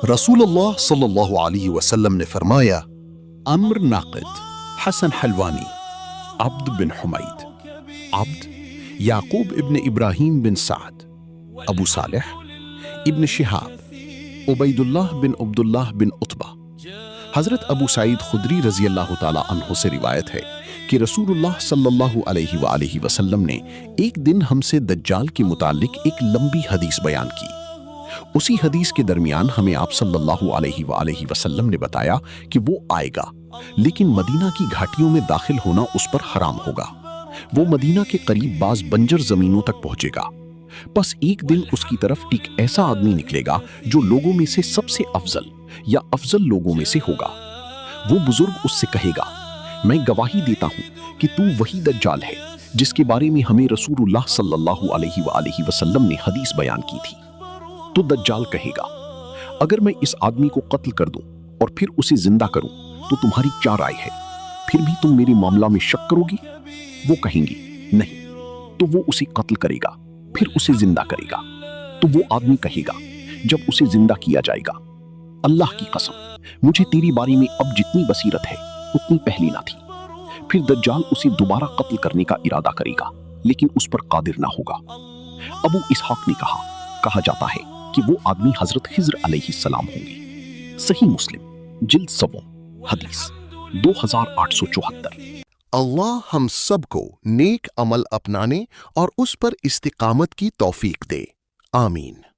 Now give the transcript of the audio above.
رسول اللہ صلی اللہ علیہ وسلم نے فرمایا، عمر ناقد، حسن حلوانی، عبد بن حمید، عبد یعقوب ابن ابراہیم بن سعد، ابو صالح ابن شہاب، عبید اللہ بن عبداللہ بن عتبہ۔ حضرت ابو سعید خدری رضی اللہ تعالی عنہ سے روایت ہے کہ رسول اللہ صلی اللہ علیہ وآلہ وسلم نے ایک دن ہم سے دجال کے متعلق ایک لمبی حدیث بیان کی۔ اسی حدیث کے درمیان ہمیں آپ صلی اللہ علیہ وآلہ وسلم نے بتایا کہ وہ آئے گا، لیکن مدینہ کی گھاٹیوں میں داخل ہونا اس پر حرام ہوگا۔ وہ مدینہ کے قریب بعض بنجر زمینوں تک پہنچے گا۔ پس ایک دن اس کی طرف ایک ایسا آدمی نکلے گا جو لوگوں میں سے سب سے افضل یا افضل لوگوں میں سے ہوگا۔ وہ بزرگ اس سے کہے گا، میں گواہی دیتا ہوں کہ تو وہی دجال ہے جس کے بارے میں ہمیں رسول اللہ صلی اللہ علیہ وآلہ وسلم نے حدیث بیان کی تھی۔ تو دجال کہے گا، اگر میں اس آدمی کو قتل کر دوں اور پھر اسے زندہ کروں تو تمہاری کیا رائے ہے؟ پھر بھی تم میرے معاملہ میں شک کرو گی؟ وہ کہیں گی نہیں۔ تو وہ اسے قتل کرے گا، پھر اسے زندہ کرے گا۔ تو وہ آدمی کہے گا، جب اسے زندہ کیا جائے گا، اللہ کی قسم مجھے تیری باری میں اب جتنی بصیرت ہے اتنی پہلی نہ تھی۔ پھر دجال اسے دوبارہ قتل کرنے کا ارادہ کرے گا، لیکن اس پر قادر نہ ہوگا۔ ابو اسحاق نے کہا جاتا ہے کہ وہ آدمی حضرت خضر علیہ السلام ہوں گے۔ صحیح مسلم جلد 7 حدیث 2874۔ اللہ ہم سب کو نیک عمل اپنانے اور اس پر استقامت کی توفیق دے، آمین۔